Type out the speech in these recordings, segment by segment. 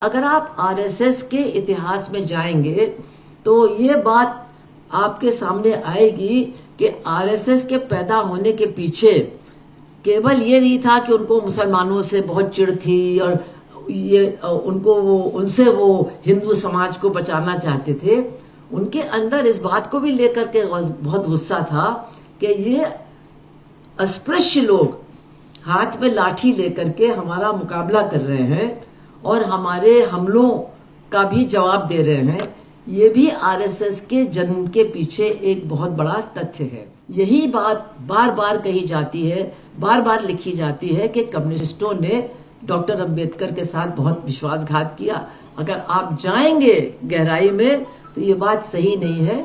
अगर आप आरएसएस के इतिहास में जाएंगे तो ये बात आपके सामने आएगी कि आरएसएस के पैदा होने के पीछे केवल ये नहीं था कि उनको मुसलमानों से बहुत चिढ़ थी और ये उनसे वो हिंदू समाज को बचाना चाहते थे। उनके अंदर इस बात को भी लेकर के बहुत गुस्सा था कि ये अस्पृश्य लोग हाथ में लाठी लेकर के हमारा मुकाबला कर रहे हैं और हमारे हमलों का भी जवाब दे रहे हैं। ये भी आरएसएस के जन्म के पीछे एक बहुत बड़ा तथ्य है। यही बात बार बार कही जाती है, बार बार लिखी जाती है कि कम्युनिस्टों ने डॉक्टर अंबेडकर के साथ बहुत विश्वासघात किया। अगर आप जाएंगे गहराई में तो ये बात सही नहीं है।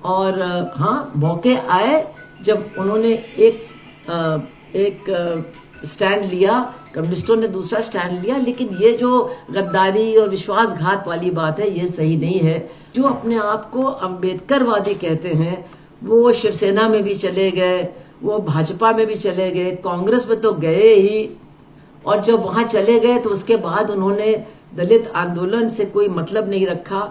और हाँ, मौके आए जब उन्होंने एक स्टैंड लिया, कम्युनिस्टों ने दूसरा स्टैंड लिया, लेकिन ये जो गद्दारी और विश्वासघात वाली बात है ये सही नहीं है। जो अपने आप को अंबेडकरवादी कहते हैं वो शिवसेना में भी चले गए, वो भाजपा में भी चले गए, कांग्रेस में तो गए ही। और जब वहां चले गए तो उसके बाद उन्होंने दलित आंदोलन से कोई मतलब नहीं रखा,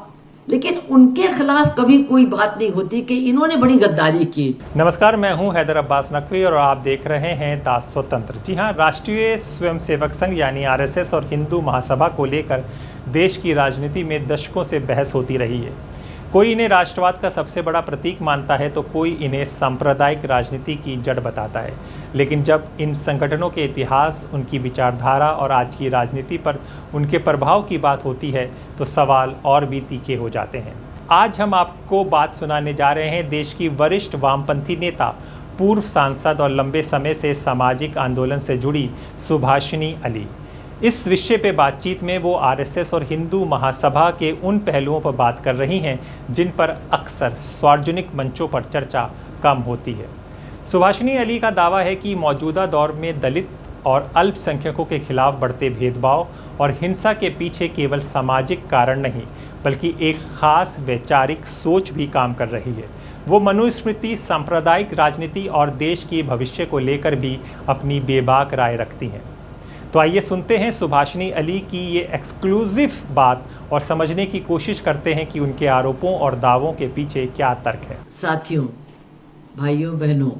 लेकिन उनके खिलाफ कभी कोई बात नहीं होती कि इन्होंने बड़ी गद्दारी की। नमस्कार, मैं हूं हैदर अब्बास नकवी और आप देख रहे हैं दास स्वतंत्र। जी हां, राष्ट्रीय स्वयंसेवक संघ यानी आरएसएस और हिंदू महासभा को लेकर देश की राजनीति में दशकों से बहस होती रही है। कोई इन्हें राष्ट्रवाद का सबसे बड़ा प्रतीक मानता है तो कोई इन्हें सांप्रदायिक राजनीति की जड़ बताता है। लेकिन जब इन संगठनों के इतिहास, उनकी विचारधारा और आज की राजनीति पर उनके प्रभाव की बात होती है तो सवाल और भी तीखे हो जाते हैं। आज हम आपको बात सुनाने जा रहे हैं देश की वरिष्ठ वामपंथी नेता, पूर्व सांसद और लंबे समय से सामाजिक आंदोलन से जुड़ी सुभाषिनी अली। इस विषय पे बातचीत में वो आरएसएस और हिंदू महासभा के उन पहलुओं पर बात कर रही हैं जिन पर अक्सर सार्वजनिक मंचों पर चर्चा कम होती है। सुभाषिनी अली का दावा है कि मौजूदा दौर में दलित और अल्पसंख्यकों के खिलाफ बढ़ते भेदभाव और हिंसा के पीछे केवल सामाजिक कारण नहीं बल्कि एक खास वैचारिक सोच भी काम कर रही है। वो मनुस्मृति, सांप्रदायिक राजनीति और देश के भविष्य को लेकर भी अपनी बेबाक राय रखती हैं। तो आइए सुनते हैं सुभाषिनी अली की ये एक्सक्लूसिव बात और समझने की कोशिश करते हैं कि उनके आरोपों और दावों के पीछे क्या तर्क है। साथियों, भाइयों, बहनों,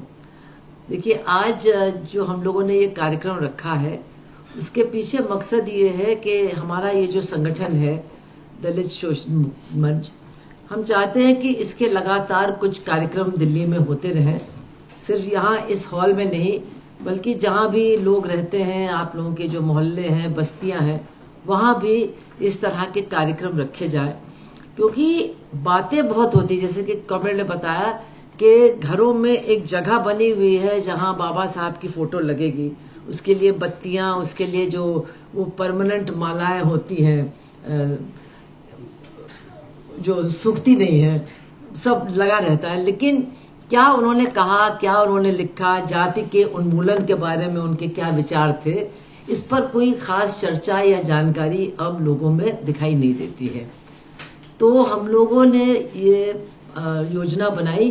देखिए, आज जो हम लोगों ने ये कार्यक्रम रखा है उसके पीछे मकसद ये है कि हमारा ये जो संगठन है दलित शोषण मंच, हम चाहते हैं कि इसके लगातार कुछ कार्यक्रम दिल्ली में होते रहें। सिर्फ यहाँ इस हॉल में नहीं बल्कि जहाँ भी लोग रहते हैं, आप लोगों के जो मोहल्ले हैं, बस्तियां हैं, वहाँ भी इस तरह के कार्यक्रम रखे जाए। क्योंकि बातें बहुत होती, जैसे कि कॉमरेड ने बताया कि घरों में एक जगह बनी हुई है जहाँ बाबा साहब की फोटो लगेगी, उसके लिए बत्तियां, उसके लिए जो वो परमानेंट मालाएं होती हैं जो सूखती नहीं है, सब लगा रहता है। लेकिन क्या उन्होंने कहा, क्या उन्होंने लिखा, जाति के उन्मूलन के बारे में उनके क्या विचार थे, इस पर कोई खास चर्चा या जानकारी अब लोगों में दिखाई नहीं देती है। तो हम लोगों ने ये योजना बनाई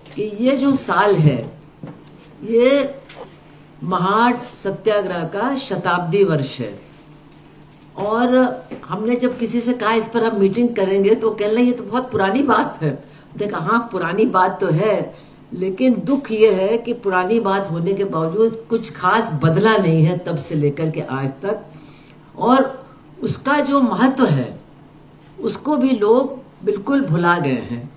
कि ये जो साल है ये महाड सत्याग्रह का शताब्दी वर्ष है। और हमने जब किसी से कहा इस पर हम मीटिंग करेंगे तो कहने लगे ये तो बहुत पुरानी बात है। हमने कहा हाँ, पुरानी बात तो है, लेकिन दुख ये है कि पुरानी बात होने के बावजूद कुछ खास बदला नहीं है तब से लेकर के आज तक, और उसका जो महत्व है उसको भी लोग बिल्कुल भुला गए हैं।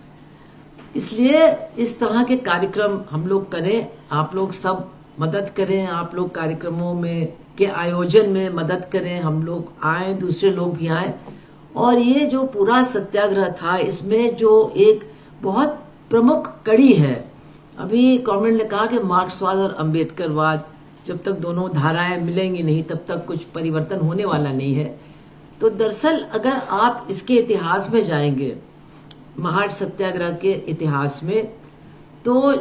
इसलिए इस तरह के कार्यक्रम हम लोग करें, आप लोग सब मदद करें, आप लोग कार्यक्रमों में के आयोजन में मदद करें, हम लोग आए, दूसरे लोग भी आए। और ये जो पूरा सत्याग्रह था इसमें जो एक बहुत प्रमुख कड़ी है, अभी कॉमरेड ने कहा कि मार्क्सवाद और अंबेडकरवाद, जब तक दोनों धाराएं मिलेंगी नहीं तब तक कुछ परिवर्तन होने वाला नहीं है। तो दरअसल अगर आप इसके इतिहास में जाएंगे, महाड सत्याग्रह के इतिहास में, तो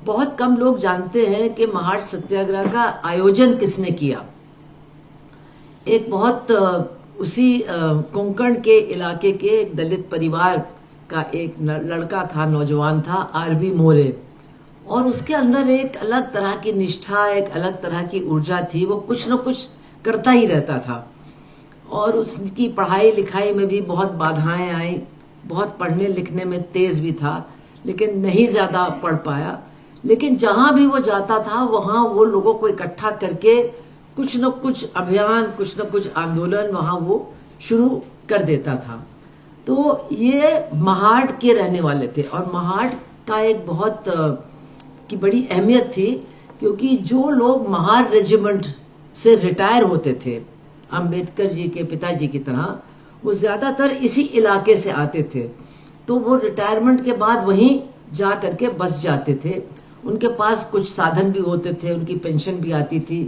बहुत कम लोग जानते हैं कि महाड सत्याग्रह का आयोजन किसने किया। एक बहुत उसी कोंकण के इलाके के एक दलित परिवार का एक लड़का था, नौजवान था, आरबी मोरे, और उसके अंदर एक अलग तरह की निष्ठा, एक अलग तरह की ऊर्जा थी। वो कुछ न कुछ करता ही रहता था और उसकी पढ़ाई लिखाई में भी बहुत बाधाएं आई। बहुत पढ़ने लिखने में तेज भी था, लेकिन नहीं ज्यादा पढ़ पाया। लेकिन जहां भी वो जाता था वहां वो लोगों को इकट्ठा करके कुछ न कुछ अभियान, कुछ न कुछ आंदोलन वहां वो शुरू कर देता था। तो ये महाड के रहने वाले थे और महाड का एक बहुत की बड़ी अहमियत थी, क्योंकि जो लोग महाड रेजिमेंट से रिटायर होते थे अंबेडकर जी के पिताजी की तरह, वो ज्यादातर इसी इलाके से आते थे। तो वो रिटायरमेंट के बाद वहीं जा करके बस जाते थे। उनके पास कुछ साधन भी होते थे, उनकी पेंशन भी आती थी।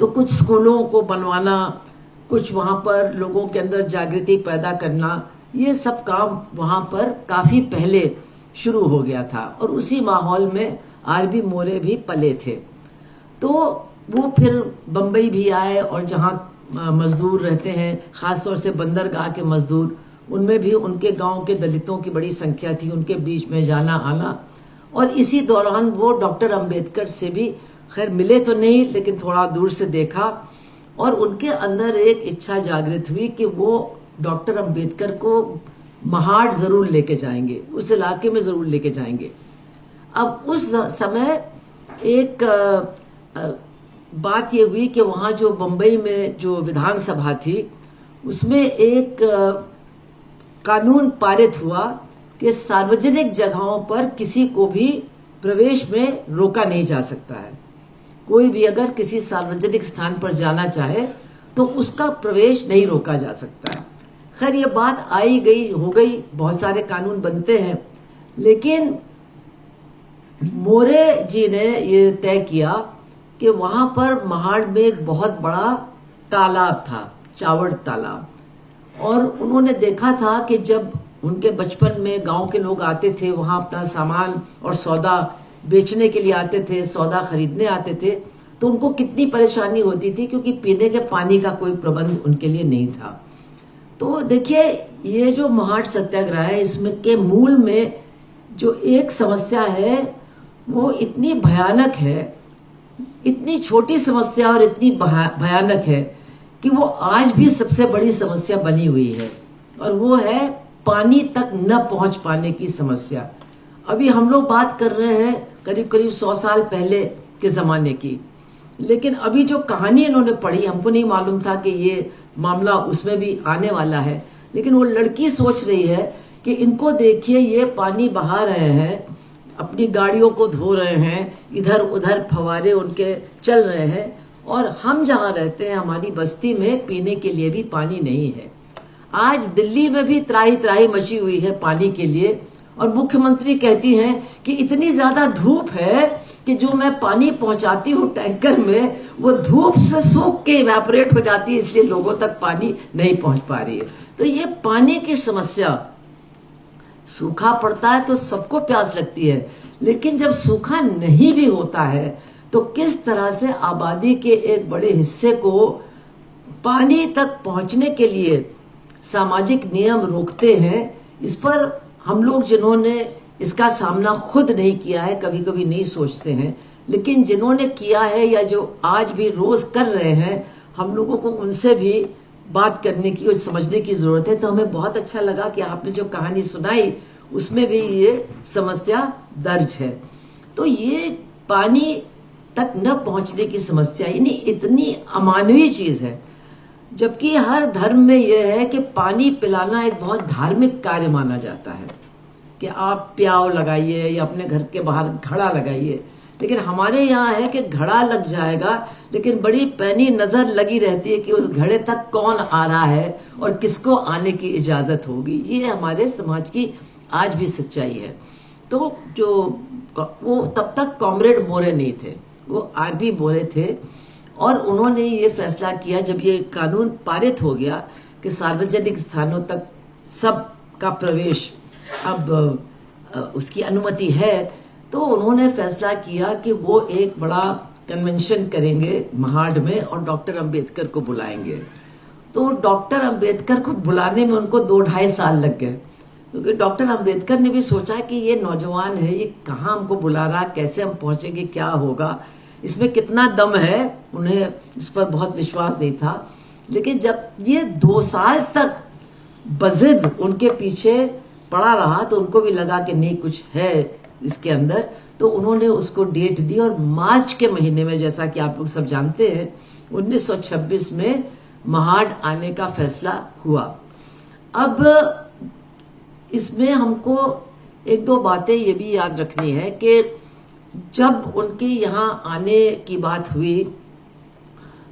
तो कुछ स्कूलों को बनवाना, कुछ वहां पर लोगों के अंदर जागृति पैदा करना, ये सब काम वहां पर काफी पहले शुरू हो गया था। और उसी माहौल में आरबी मोरे भी पले थे। तो वो फिर बंबई भी आए और जहां मजदूर रहते हैं, खासतौर से बंदरगाह के मजदूर, उनमें भी उनके गांव के दलितों की बड़ी संख्या थी, उनके बीच में जाना आना। और इसी दौरान वो डॉक्टर अंबेडकर से भी खैर मिले तो नहीं, लेकिन थोड़ा दूर से देखा और उनके अंदर एक इच्छा जागृत हुई कि वो डॉक्टर अंबेडकर को महाड जरूर लेके जाएंगे, उस इलाके में जरूर लेके जाएंगे। अब उस समय एक बात ये हुई कि वहां जो बंबई में जो विधानसभा थी, उसमें एक कानून पारित हुआ कि सार्वजनिक जगहों पर किसी को भी प्रवेश में रोका नहीं जा सकता है। कोई भी अगर किसी सार्वजनिक स्थान पर जाना चाहे तो उसका प्रवेश नहीं रोका जा सकता है। खैर ये बात आई गई हो गई, बहुत सारे कानून बनते हैं, लेकिन मोरे जी ने ये तय किया कि वहां पर महाड में एक बहुत बड़ा तालाब था, चावड़ तालाब। और उन्होंने देखा था कि जब उनके बचपन में गांव के लोग आते थे, वहां अपना सामान और सौदा बेचने के लिए आते थे, सौदा खरीदने आते थे, तो उनको कितनी परेशानी होती थी, क्योंकि पीने के पानी का कोई प्रबंध उनके लिए नहीं था। तो देखिए, ये जो महाड सत्याग्रह है, इसमें के मूल में जो एक समस्या है वो इतनी भयानक है, इतनी छोटी समस्या और इतनी भयानक है कि वो आज भी सबसे बड़ी समस्या बनी हुई है, और वो है पानी तक न पहुंच पाने की समस्या। अभी हम लोग बात कर रहे हैं करीब करीब 100 साल पहले के जमाने की, लेकिन अभी जो कहानी इन्होंने पढ़ी, हमको नहीं मालूम था कि ये मामला उसमें भी आने वाला है। लेकिन वो लड़की सोच रही है कि इनको देखिए, ये पानी बहा रहे हैं, अपनी गाड़ियों को धो रहे हैं, इधर उधर फवारे उनके चल रहे हैं, और हम जहां रहते हैं हमारी बस्ती में पीने के लिए भी पानी नहीं है। आज दिल्ली में भी त्राही त्राही मची हुई है पानी के लिए, और मुख्यमंत्री कहती हैं कि इतनी ज्यादा धूप है कि जो मैं पानी पहुंचाती हूँ टैंकर में, वो धूप से सूख के इवेपोरेट हो जाती है, इसलिए लोगों तक पानी नहीं पहुंच पा रही है। तो ये पानी की समस्या, सूखा पड़ता है तो सबको प्यास लगती है, लेकिन जब सूखा नहीं भी होता है तो किस तरह से आबादी के एक बड़े हिस्से को पानी तक पहुंचने के लिए सामाजिक नियम रोकते हैं, इस पर हम लोग जिन्होंने इसका सामना खुद नहीं किया है कभी कभी नहीं सोचते हैं, लेकिन जिन्होंने किया है या जो आज भी रोज कर रहे हैं, हम लोगों को उनसे भी बात करने की और समझने की जरूरत है। तो हमें बहुत अच्छा लगा कि आपने जो कहानी सुनाई उसमें भी ये समस्या दर्ज है। तो ये पानी तक न पहुंचने की समस्या यानी इतनी अमानवीय चीज है, जबकि हर धर्म में यह है कि पानी पिलाना एक बहुत धार्मिक कार्य माना जाता है कि आप प्याव लगाइए या अपने घर के बाहर घड़ा लगाइए। लेकिन हमारे यहाँ है कि घड़ा लग जाएगा, लेकिन बड़ी पैनी नजर लगी रहती है कि उस घड़े तक कौन आ रहा है और किसको आने की इजाजत होगी। ये हमारे समाज की आज भी सच्चाई है। तो जो वो तब तक कॉमरेड मोरे नहीं थे, वो आरबी मोरे थे, और उन्होंने ये फैसला किया जब ये कानून पारित हो गया कि सार्वजनिक स्थानों तक सब का प्रवेश अब उसकी अनुमति है, तो उन्होंने फैसला किया कि वो एक बड़ा कन्वेंशन करेंगे महाड में और डॉक्टर अंबेडकर को बुलाएंगे। तो डॉक्टर अंबेडकर को बुलाने में उनको 2-2.5 साल लग गए, क्योंकि डॉक्टर अंबेडकर ने भी सोचा कि ये नौजवान है, ये कहाँ हमको बुला रहा, कैसे हम पहुंचेंगे, क्या होगा, इसमें कितना दम है, उन्हें इस पर बहुत विश्वास नहीं था। लेकिन जब ये 2 साल तक बजिद उनके पीछे पड़ा रहा तो उनको भी लगा कि नहीं कुछ है इसके अंदर, तो उन्होंने उसको डेट दी और मार्च के महीने में, जैसा कि आप लोग सब जानते हैं, 1926 में महाड आने का फैसला हुआ। अब इसमें हमको 1-2 बातें ये भी याद रखनी है कि जब उनके यहाँ आने की बात हुई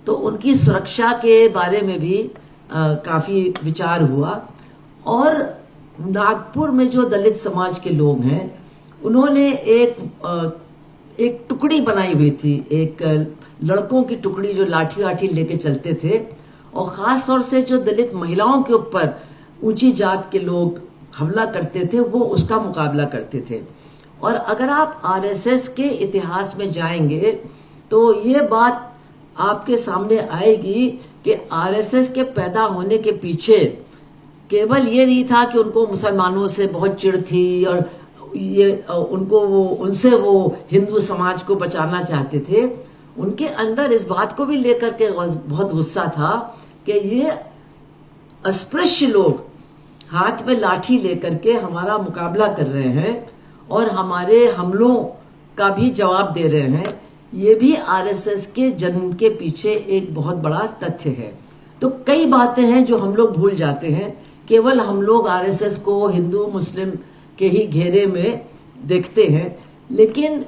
तो उनकी सुरक्षा के बारे में भी काफी विचार हुआ। और नागपुर में जो दलित समाज के लोग हैं उन्होंने एक टुकड़ी बनाई हुई थी, एक लड़कों की टुकड़ी जो लाठी लाठी लेके चलते थे, और खास तौर से जो दलित महिलाओं के ऊपर ऊंची जात के लोग हमला करते थे वो उसका मुकाबला करते थे। और अगर आप आरएसएस के इतिहास में जाएंगे तो ये बात आपके सामने आएगी कि आरएसएस के पैदा होने के पीछे केवल ये नहीं था कि उनको मुसलमानों से बहुत चिढ़ थी और ये उनसे वो हिंदू समाज को बचाना चाहते थे। उनके अंदर इस बात को भी लेकर के बहुत गुस्सा था कि ये अस्पृश्य लोग हाथ में लाठी लेकर के हमारा मुकाबला कर रहे हैं और हमारे हमलों का भी जवाब दे रहे हैं। ये भी आरएसएस के जन्म के पीछे एक बहुत बड़ा तथ्य है। तो कई बातें हैं जो हम लोग भूल जाते हैं, केवल हम लोग आरएसएस को हिंदू मुस्लिम के ही घेरे में देखते हैं, लेकिन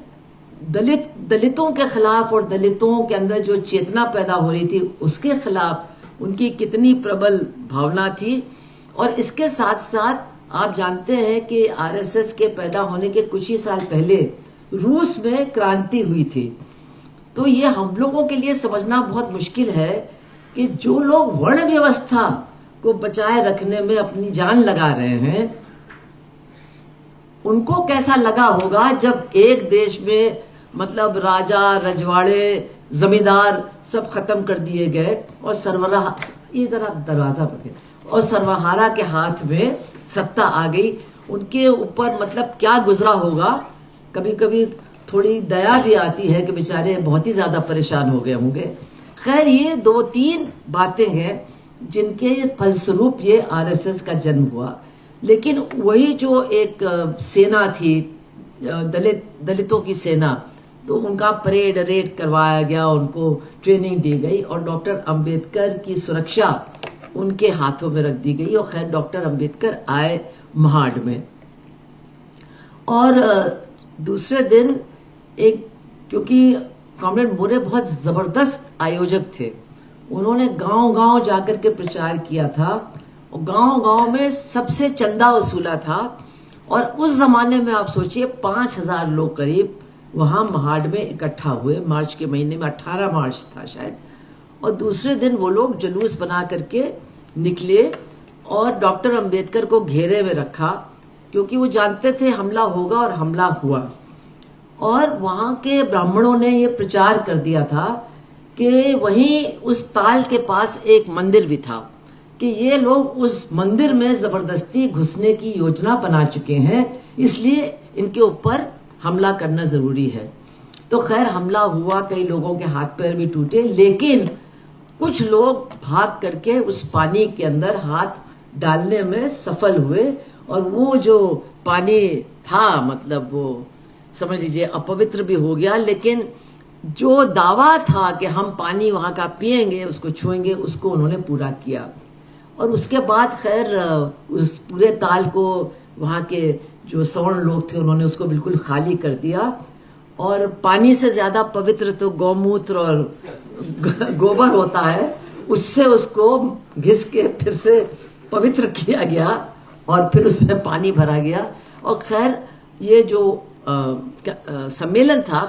दलितों के खिलाफ और दलितों के अंदर जो चेतना पैदा हो रही थी उसके खिलाफ उनकी कितनी प्रबल भावना थी। और इसके साथ साथ आप जानते हैं कि आरएसएस के पैदा होने के कुछ ही साल पहले रूस में क्रांति हुई थी। तो ये हम लोगों के लिए समझना बहुत मुश्किल है कि जो लोग वर्ण व्यवस्था को बचाए रखने में अपनी जान लगा रहे हैं उनको कैसा लगा होगा जब एक देश में मतलब राजा रजवाड़े जमींदार सब खत्म कर दिए गए और सर्वहारा के हाथ में सत्ता आ गई। उनके ऊपर मतलब क्या गुजरा होगा। कभी कभी थोड़ी दया भी आती है कि बेचारे बहुत ही ज्यादा परेशान हो गए होंगे। खैर, ये 2-3 बातें हैं जिनके फलस्वरूप ये आरएसएस का जन्म हुआ। लेकिन वही जो एक सेना थी दलितों की सेना, तो उनका परेड रेड करवाया गया, उनको ट्रेनिंग दी गई और डॉक्टर अंबेडकर की सुरक्षा उनके हाथों में रख दी गई। और खैर डॉक्टर अंबेडकर आए महाड में। और दूसरे दिन क्योंकि कॉमरेड मोरे बहुत जबरदस्त आयोजक थे, उन्होंने गांव-गांव जाकर के प्रचार किया था और गांव-गांव में सबसे चंदा वसूला था। और उस जमाने में आप सोचिए 5000 लोग करीब वहां महाड में इकट्ठा हुए। मार्च के महीने में 18 मार्च था शायद। और दूसरे दिन वो लोग जुलूस बना करके निकले और डॉक्टर अंबेडकर को घेरे में रखा, क्योंकि वो जानते थे हमला होगा और हमला हुआ। और वहां के ब्राह्मणों ने ये प्रचार कर दिया था कि वहीं उस ताल के पास एक मंदिर भी था कि ये लोग उस मंदिर में जबरदस्ती घुसने की योजना बना चुके हैं, इसलिए इनके ऊपर हमला करना जरूरी है। तो खैर हमला हुआ, कई लोगों के हाथ पैर भी टूटे, लेकिन कुछ लोग भाग करके उस पानी के अंदर हाथ डालने में सफल हुए। और वो जो पानी था मतलब वो समझ लीजिए अपवित्र भी हो गया, लेकिन जो दावा था कि हम पानी वहां का पिएंगे, उसको छुएंगे, उसको उन्होंने पूरा किया। और उसके बाद खैर उस पूरे ताल को वहां के जो सवर्ण लोग थे उन्होंने उसको बिल्कुल खाली कर दिया। और पानी से ज्यादा पवित्र तो गौमूत्र और गोबर होता है, उससे उसको घिस के फिर से पवित्र किया गया और फिर उसमें पानी भरा गया। और खैर ये जो सम्मेलन था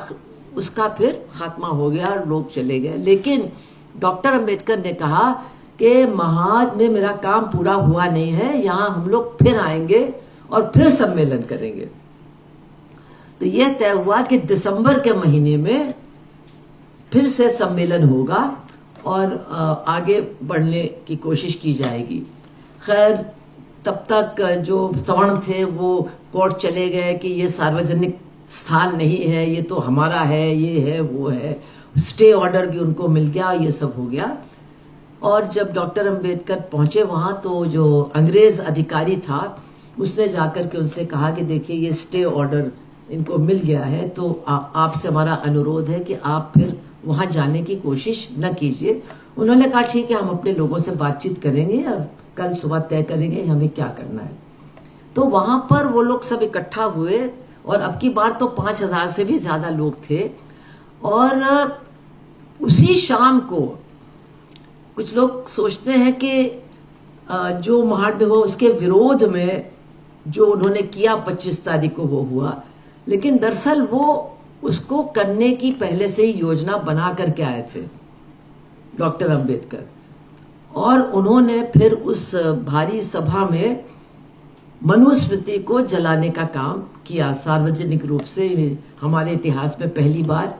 उसका फिर खात्मा हो गया, लोग चले गए। लेकिन डॉक्टर अंबेडकर ने कहा कि महाड में मेरा काम पूरा हुआ नहीं है, यहाँ हम लोग फिर आएंगे और फिर सम्मेलन करेंगे। तो यह तय हुआ कि दिसंबर के महीने में फिर से सम्मेलन होगा और आगे बढ़ने की कोशिश की जाएगी। खैर तब तक जो सवर्ण थे वो कोर्ट चले गए कि ये सार्वजनिक स्थान नहीं है, ये तो हमारा है, ये है वो है। स्टे ऑर्डर भी उनको मिल गया, ये सब हो गया। और जब डॉक्टर अंबेडकर पहुंचे वहां तो जो अंग्रेज अधिकारी था उसने जाकर के उनसे कहा कि देखिए ये स्टे ऑर्डर इनको मिल गया है, तो आपसे हमारा अनुरोध है कि आप फिर वहां जाने की कोशिश न कीजिए। उन्होंने कहा ठीक है, हम अपने लोगों से बातचीत करेंगे और कल सुबह तय करेंगे हमें क्या करना है। तो वहां पर वो लोग सब इकट्ठा हुए और अब की बार तो 5,000 से भी ज्यादा लोग थे। और उसी शाम को कुछ लोग सोचते हैं कि जो महाडबिंग हो उसके विरोध में जो उन्होंने किया 25 तारीख को वो हुआ, लेकिन दरअसल वो उसको करने की पहले से ही योजना बना करके आए थे डॉक्टर अंबेडकर। और उन्होंने फिर उस भारी सभा में मनुस्मृति को जलाने का काम किया सार्वजनिक रूप से, हमारे इतिहास में पहली बार।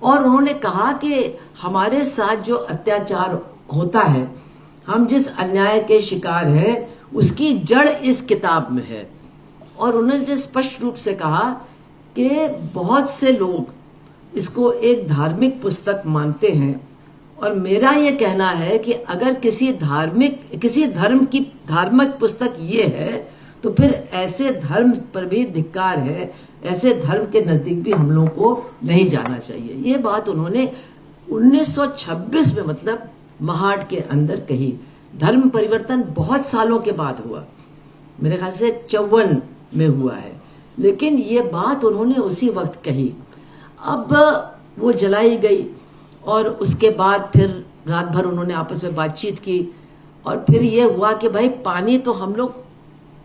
और उन्होंने कहा कि हमारे साथ जो अत्याचार होता है, हम जिस अन्याय के शिकार हैं, उसकी जड़ इस किताब में है। और उन्होंने स्पष्ट रूप से कहा कि बहुत से लोग इसको एक धार्मिक पुस्तक मानते हैं और मेरा ये कहना है कि अगर किसी धर्म की धार्मिक पुस्तक ये है तो फिर ऐसे धर्म पर भी धिक्कार है, ऐसे धर्म के नजदीक भी हम लोगों को नहीं जाना चाहिए। ये बात उन्होंने 1926 में मतलब महाड के अंदर कही। धर्म परिवर्तन बहुत सालों के बाद हुआ, मेरे ख्याल से 54 में हुआ है, लेकिन ये बात उन्होंने उसी वक्त कही। अब वो जलाई गई और उसके बाद फिर रात भर उन्होंने आपस में बातचीत की और फिर ये हुआ कि भाई पानी तो हम लोग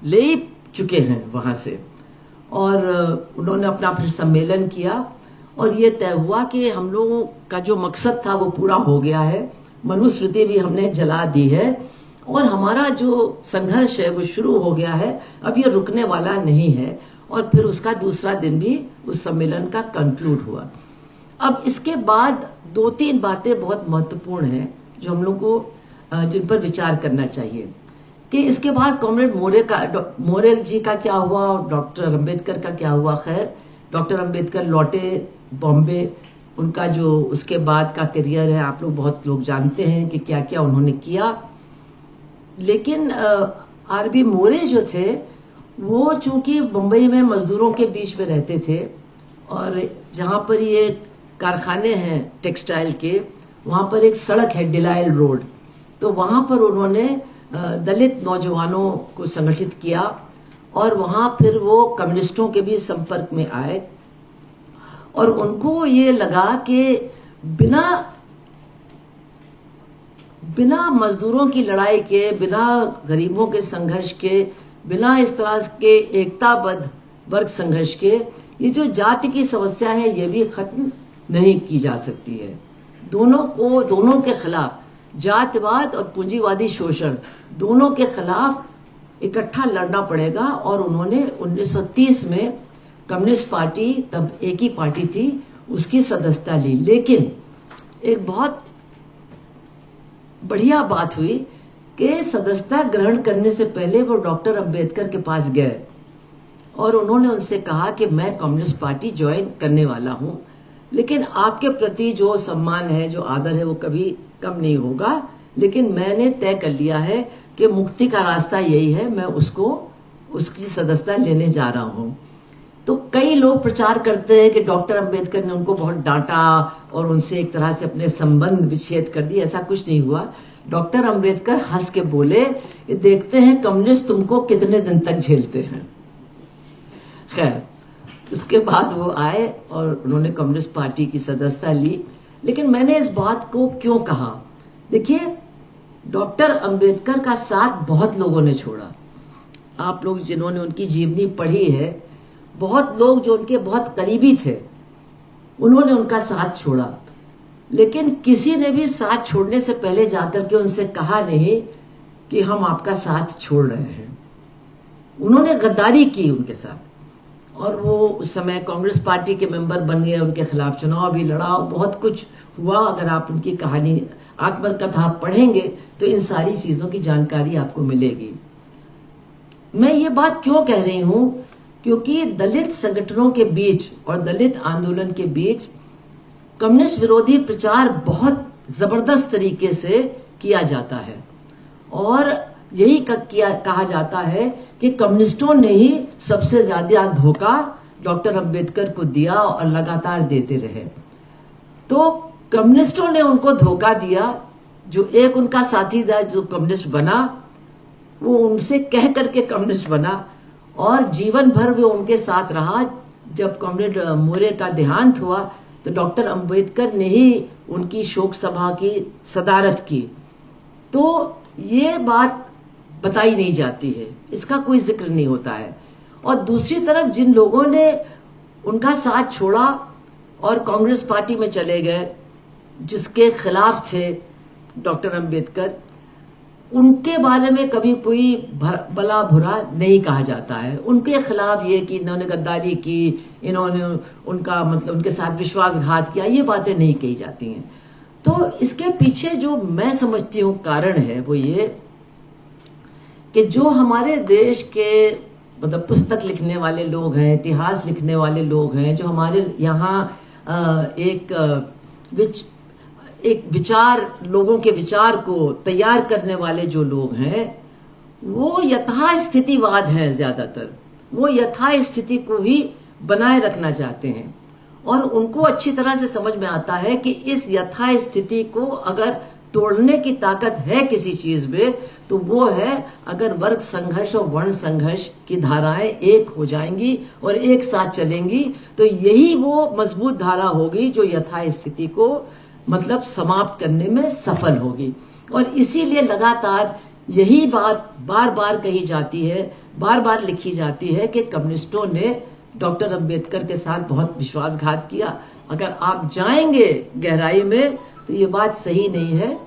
ले ही चुके हैं वहां से। और उन्होंने अपना फिर सम्मेलन किया और ये तय हुआ कि हम लोगों का जो मकसद था वो पूरा हो गया है, मनुस्मृति भी हमने जला दी है और हमारा जो संघर्ष है वो शुरू हो गया है, अब ये रुकने वाला नहीं है। और फिर उसका दूसरा दिन भी उस सम्मेलन का कंक्लूड हुआ। अब इसके बाद 2-3 बातें बहुत महत्वपूर्ण हैं जो हम लोग को जिन पर विचार करना चाहिए कि इसके बाद कॉमरेड मोरे जी का क्या हुआ और डॉक्टर अंबेडकर का क्या हुआ। खैर, डॉक्टर अंबेडकर लौटे बॉम्बे, उनका जो उसके बाद का करियर है आप लोग बहुत लोग जानते हैं कि क्या क्या उन्होंने किया। लेकिन आरबी मोरे जो थे वो चूंकि मुंबई में मजदूरों के बीच में रहते थे और जहां पर ये कारखाने हैं टेक्सटाइल के, वहां पर एक सड़क है डिलायल रोड, तो वहां पर उन्होंने दलित नौजवानों को संगठित किया और वहां फिर वो कम्युनिस्टों के भी संपर्क में आए। और उनको ये लगा कि बिना मजदूरों की लड़ाई के, बिना गरीबों के संघर्ष के, बिना इस तरह के एकताबद्ध वर्ग संघर्ष के ये जो जाति की समस्या है ये भी खत्म नहीं की जा सकती है। दोनों के खिलाफ, जातिवाद और पूंजीवादी शोषण दोनों के खिलाफ इकट्ठा लड़ना पड़ेगा। और उन्होंने 1930 में कम्युनिस्ट पार्टी, तब एक ही पार्टी थी, उसकी सदस्यता ली। लेकिन एक बहुत बढ़िया बात हुई कि सदस्यता ग्रहण करने से पहले वो डॉक्टर अंबेडकर के पास गए और उन्होंने उनसे कहा कि मैं कम्युनिस्ट पार्टी ज्वाइन करने वाला हूं, लेकिन आपके प्रति जो सम्मान है, जो आदर है, वो कभी कम नहीं होगा। लेकिन मैंने तय कर लिया है कि मुक्ति का रास्ता यही है, मैं उसकी सदस्यता लेने जा रहा हूं। तो कई लोग प्रचार करते हैं कि डॉक्टर अंबेडकर ने उनको बहुत डांटा और उनसे एक तरह से अपने संबंध विच्छेद कर दिए। ऐसा कुछ नहीं हुआ। डॉक्टर अंबेडकर हंस के बोले, देखते हैं कम्युनिस्ट तुमको कितने दिन तक झेलते हैं। खैर, उसके बाद वो आए और उन्होंने कम्युनिस्ट पार्टी की सदस्यता ली। लेकिन मैंने इस बात को क्यों कहा, देखिए डॉक्टर अंबेडकर का साथ बहुत लोगों ने छोड़ा। आप लोग जिन्होंने उनकी जीवनी पढ़ी है, बहुत लोग जो उनके बहुत करीबी थे उन्होंने उनका साथ छोड़ा, लेकिन किसी ने भी साथ छोड़ने से पहले जाकर के उनसे कहा नहीं कि हम आपका साथ छोड़ रहे हैं। उन्होंने गद्दारी की उनके साथ और वो उस समय कांग्रेस पार्टी के मेंबर बन गए, उनके खिलाफ चुनाव भी लड़ा, बहुत कुछ हुआ। अगर आप उनकी कहानी, आत्मकथा पढ़ेंगे तो इन सारी चीजों की जानकारी आपको मिलेगी। मैं ये बात क्यों कह रही हूं, क्योंकि दलित संगठनों के बीच और दलित आंदोलन के बीच कम्युनिस्ट विरोधी प्रचार बहुत जबरदस्त तरीके से किया जाता है। और यही कहा जाता है कि कम्युनिस्टों ने ही सबसे ज्यादा धोखा डॉक्टर अंबेडकर को दिया और लगातार देते रहे। तो कम्युनिस्टों ने उनको धोखा दिया। जो एक उनका साथीदार जो कम्युनिस्ट बना, वो उनसे कह करके कम्युनिस्ट बना और जीवन भर वो उनके साथ रहा। जब कॉमरेड मोरे का देहांत हुआ तो डॉक्टर अंबेडकर ने ही उनकी शोक सभा की सदारत की। तो ये बात बताई नहीं जाती है, इसका कोई जिक्र नहीं होता है। और दूसरी तरफ जिन लोगों ने उनका साथ छोड़ा और कांग्रेस पार्टी में चले गए, जिसके खिलाफ थे डॉक्टर अंबेडकर, उनके बारे में कभी कोई भला बुरा नहीं कहा जाता है। उनके खिलाफ ये कि इन्होंने गद्दारी की, इन्होंने उनका मतलब उनके साथ विश्वासघात किया, ये बातें नहीं कही जाती हैं। तो इसके पीछे जो मैं समझती हूँ कारण है वो ये कि जो हमारे देश के मतलब पुस्तक लिखने वाले लोग हैं, इतिहास लिखने वाले लोग हैं, जो हमारे यहाँ एक विचार, लोगों के विचार को तैयार करने वाले जो लोग हैं, वो यथास्थितिवाद हैं। ज्यादातर वो यथास्थिति को ही बनाए रखना चाहते हैं और उनको अच्छी तरह से समझ में आता है कि इस यथास्थिति को अगर तोड़ने की ताकत है किसी चीज में तो वो है अगर वर्ग संघर्ष और वर्ण संघर्ष की धाराएं एक हो जाएंगी और एक साथ चलेंगी, तो यही वो मजबूत धारा होगी जो यथास्थिति को मतलब समाप्त करने में सफल होगी। और इसीलिए लगातार यही बात बार बार कही जाती है, बार बार लिखी जाती है कि कम्युनिस्टों ने डॉक्टर अंबेडकर के साथ बहुत विश्वासघात किया। अगर आप जाएंगे गहराई में तो ये बात सही नहीं है।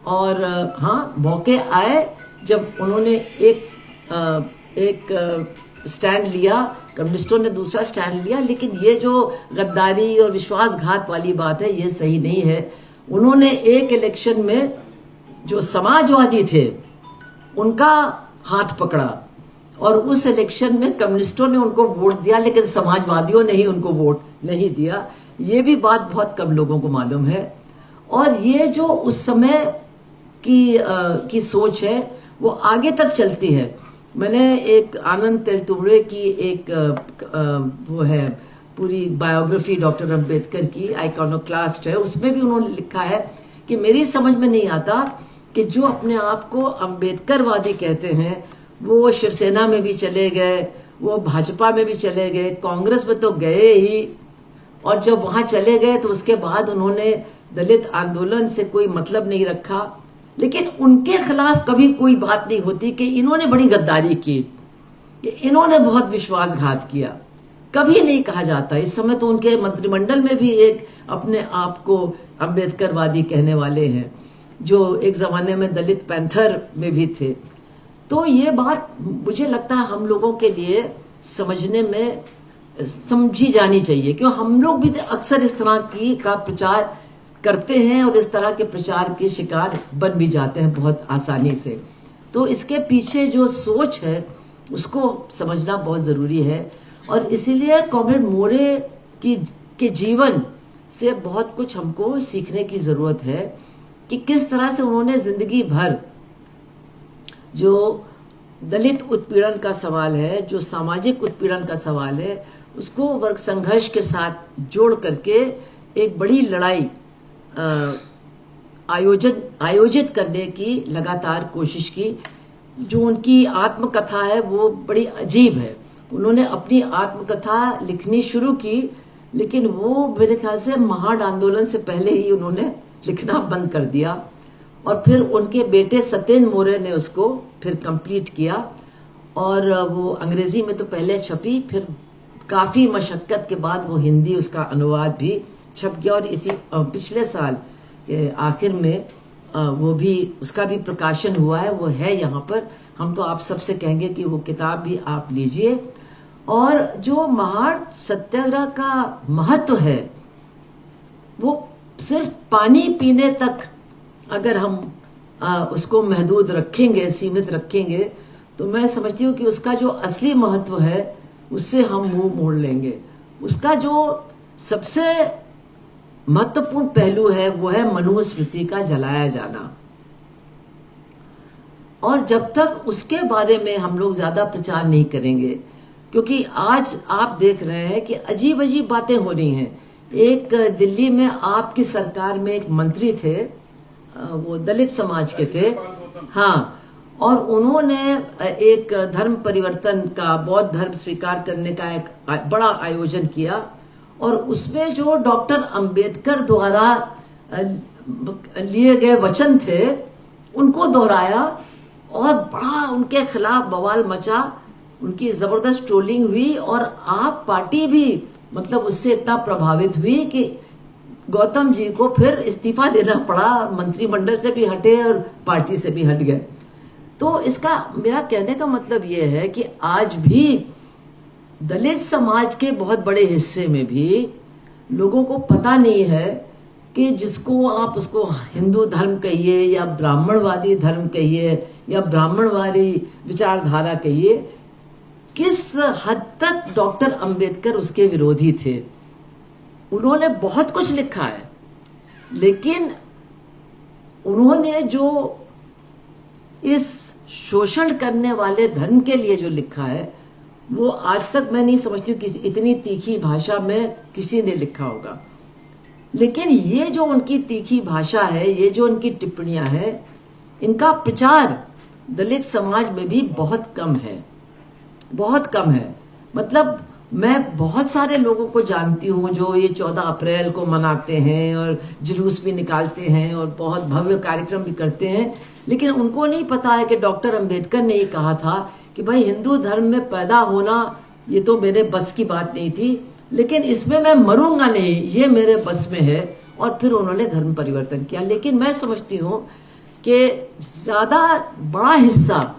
और हाँ, मौके आए जब उन्होंने एक स्टैंड लिया, कम्युनिस्टों ने दूसरा स्टैंड लिया, लेकिन ये जो गद्दारी और विश्वासघात वाली बात है ये सही नहीं है। उन्होंने एक इलेक्शन में जो समाजवादी थे उनका हाथ पकड़ा और उस इलेक्शन में कम्युनिस्टों ने उनको वोट दिया, लेकिन समाजवादियों ने ही उनको वोट नहीं दिया। ये भी बात बहुत कम लोगों को मालूम है। और ये जो उस समय की सोच है वो आगे तक चलती है। मैंने एक आनंद तेलतुंबड़े की एक वो है पूरी बायोग्राफी डॉक्टर अंबेडकर की, आइकॉनोक्लास्ट है, उसमें भी उन्होंने लिखा है कि मेरी समझ में नहीं आता कि जो अपने आप को अंबेडकरवादी कहते हैं वो शिवसेना में भी चले गए, वो भाजपा में भी चले गए, कांग्रेस में तो गए ही, और जब वहां चले गए तो उसके बाद उन्होंने दलित आंदोलन से कोई मतलब नहीं रखा। लेकिन उनके खिलाफ कभी कोई बात नहीं होती कि इन्होंने बड़ी गद्दारी की, कि इन्होंने बहुत विश्वासघात किया, कभी नहीं कहा जाता। इस समय तो उनके मंत्रिमंडल में भी एक अपने आप को अंबेडकरवादी कहने वाले हैं जो एक जमाने में दलित पैंथर में भी थे। तो ये बात मुझे लगता है हम लोगों के लिए समझने में समझी जानी चाहिए, क्यों हम लोग भी अक्सर इस तरह का प्रचार करते हैं और इस तरह के प्रचार के शिकार बन भी जाते हैं बहुत आसानी से। तो इसके पीछे जो सोच है उसको समझना बहुत जरूरी है। और इसीलिए कॉमरेड मोरे के जीवन से बहुत कुछ हमको सीखने की जरूरत है कि किस तरह से उन्होंने जिंदगी भर जो दलित उत्पीड़न का सवाल है, जो सामाजिक उत्पीड़न का सवाल है, उसको वर्ग संघर्ष के साथ जोड़ करके एक बड़ी लड़ाई आयोजित करने की लगातार कोशिश की। जो उनकी आत्मकथा है वो बड़ी अजीब है। उन्होंने अपनी आत्मकथा लिखनी शुरू की, लेकिन वो मेरे ख्याल से महान आंदोलन से पहले ही उन्होंने लिखना बंद कर दिया। और फिर उनके बेटे सत्येंद्र मोरे ने उसको फिर कंप्लीट किया और वो अंग्रेजी में तो पहले छपी, फिर काफी मशक्कत के बाद वो हिंदी उसका अनुवाद भी छप गया और इसी पिछले साल के आखिर में वो भी उसका भी प्रकाशन हुआ है। वो है यहाँ पर, हम तो आप सबसे कहेंगे कि वो किताब भी आप लीजिए। और जो महान सत्याग्रह का महत्व है वो सिर्फ पानी पीने तक अगर हम उसको महदूद रखेंगे, सीमित रखेंगे, तो मैं समझती हूँ कि उसका जो असली महत्व है उससे हम मुंह मोड़ लेंगे। उसका जो सबसे महत्वपूर्ण पहलू है वो है मनुस्मृति का जलाया जाना। और जब तक उसके बारे में हम लोग ज्यादा प्रचार नहीं करेंगे, क्योंकि आज आप देख रहे हैं कि अजीब अजीब बातें हो रही हैं। एक दिल्ली में आपकी सरकार में एक मंत्री थे, वो दलित समाज के थे, हाँ, और उन्होंने एक धर्म परिवर्तन का, बौद्ध धर्म स्वीकार करने का एक बड़ा आयोजन किया, और उसमें जो डॉक्टर अंबेडकर द्वारा लिए गए वचन थे उनको दोहराया, और बड़ा उनके खिलाफ बवाल मचा, उनकी जबरदस्त ट्रोलिंग हुई, और आप पार्टी भी मतलब उससे इतना प्रभावित हुई कि गौतम जी को फिर इस्तीफा देना पड़ा, मंत्रिमंडल से भी हटे और पार्टी से भी हट गए। तो इसका मेरा कहने का मतलब ये है कि आज भी दलित समाज के बहुत बड़े हिस्से में भी लोगों को पता नहीं है कि जिसको आप उसको हिंदू धर्म कहिए या ब्राह्मणवादी धर्म कहिए या ब्राह्मणवादी विचारधारा कहिए, किस हद तक डॉक्टर अंबेडकर उसके विरोधी थे। उन्होंने बहुत कुछ लिखा है, लेकिन उन्होंने जो इस शोषण करने वाले धर्म के लिए जो लिखा है, वो आज तक मैं नहीं समझती कि इतनी तीखी भाषा में किसी ने लिखा होगा। लेकिन ये जो उनकी तीखी भाषा है, ये जो उनकी टिप्पणियां हैं, इनका प्रचार दलित समाज में भी बहुत कम है, बहुत कम है। मतलब मैं बहुत सारे लोगों को जानती हूँ जो ये 14 अप्रैल को मनाते हैं और जुलूस भी निकालते हैं और बहुत भव्य कार्यक्रम भी करते हैं, लेकिन उनको नहीं पता है कि डॉक्टर अंबेडकर ने ये कहा था कि भाई हिंदू धर्म में पैदा होना ये तो मेरे बस की बात नहीं थी, लेकिन इसमें मैं मरूंगा नहीं, ये मेरे बस में है। और फिर उन्होंने धर्म परिवर्तन किया। लेकिन मैं समझती हूँ कि ज्यादा बड़ा हिस्सा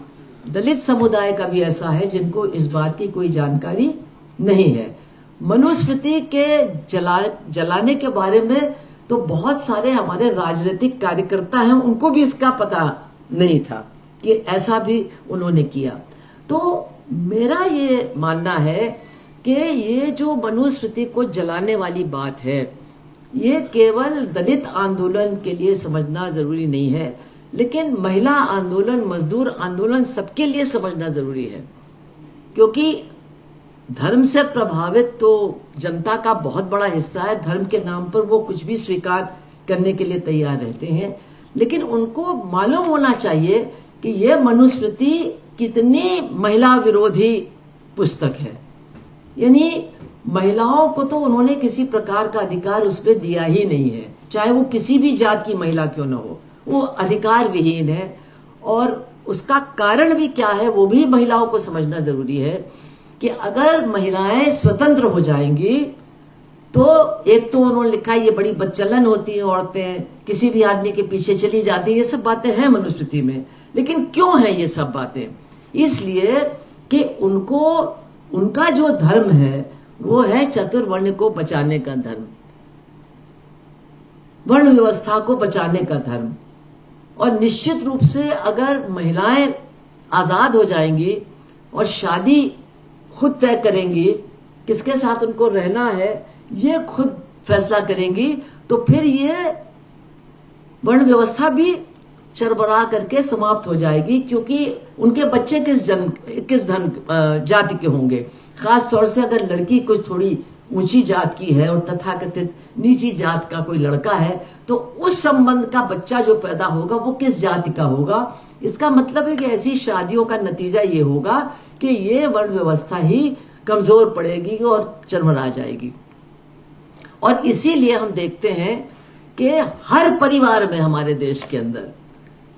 दलित समुदाय का भी ऐसा है जिनको इस बात की कोई जानकारी नहीं है। मनुस्मृति के जलाने के बारे में तो बहुत सारे हमारे राजनीतिक कार्यकर्ता हैं, उनको भी इसका पता नहीं था कि ऐसा भी उन्होंने किया। तो मेरा ये मानना है कि ये जो मनुस्मृति को जलाने वाली बात है, ये केवल दलित आंदोलन के लिए समझना जरूरी नहीं है, लेकिन महिला आंदोलन, मजदूर आंदोलन, सबके लिए समझना जरूरी है। क्योंकि धर्म से प्रभावित तो जनता का बहुत बड़ा हिस्सा है, धर्म के नाम पर वो कुछ भी स्वीकार करने के लिए तैयार रहते हैं, लेकिन उनको मालूम होना चाहिए कि ये मनुस्मृति कितनी महिला विरोधी पुस्तक है। यानी महिलाओं को तो उन्होंने किसी प्रकार का अधिकार उस पर दिया ही नहीं है, चाहे वो किसी भी जात की महिला क्यों न हो, वो अधिकार विहीन है। और उसका कारण भी क्या है वो भी महिलाओं को समझना जरूरी है कि अगर महिलाएं स्वतंत्र हो जाएंगी तो एक तो उन्होंने लिखा ये बड़ी बदचलन होती है, औरतें किसी भी आदमी के पीछे चली जाती है, ये सब बातें हैं मनुस्मृति में। लेकिन क्यों है ये सब बातें? इसलिए कि उनको, उनका जो धर्म है वो है चतुर्वर्ण को बचाने का धर्म, वर्ण व्यवस्था को बचाने का धर्म। और निश्चित रूप से अगर महिलाएं आजाद हो जाएंगी और शादी खुद तय करेंगी, किसके साथ उनको रहना है ये खुद फैसला करेंगी, तो फिर ये वर्ण व्यवस्था भी चरबरा करके समाप्त हो जाएगी। क्योंकि उनके बच्चे किस जाति के होंगे। खास तौर से अगर लड़की कोई थोड़ी ऊंची जात की है और तथाकथित नीची जात का कोई लड़का है, तो उस संबंध का बच्चा जो पैदा होगा वो किस जाति का होगा। इसका मतलब है कि ऐसी शादियों का नतीजा ये होगा कि ये वर्ण व्यवस्था ही कमजोर पड़ेगी और चरमरा जाएगी। और इसीलिए हम देखते हैं कि हर परिवार में हमारे देश के अंदर,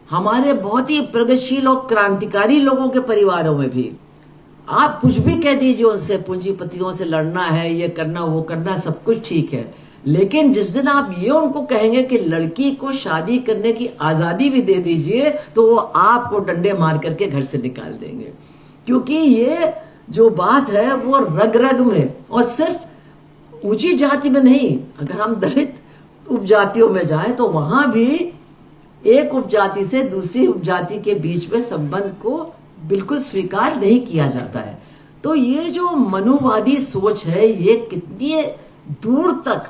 हमारे बहुत ही प्रगतिशील और क्रांतिकारी लोगों के परिवारों में भी, आप कुछ भी कह दीजिए उनसे, पूंजीपतियों से लड़ना है, ये करना वो करना, सब कुछ ठीक है, लेकिन जिस दिन आप ये उनको कहेंगे कि लड़की को शादी करने की आजादी भी दे दीजिए, तो वो आपको डंडे मार करके घर से निकाल देंगे। क्योंकि ये जो बात है वो रग रग में, और सिर्फ ऊंची जाति में नहीं, अगर हम दलित उपजातियों में जाएं तो वहां भी एक उपजाति से दूसरी उपजाति के बीच में संबंध को बिल्कुल स्वीकार नहीं किया जाता है। तो ये जो मनुवादी सोच है, ये कितनी दूर तक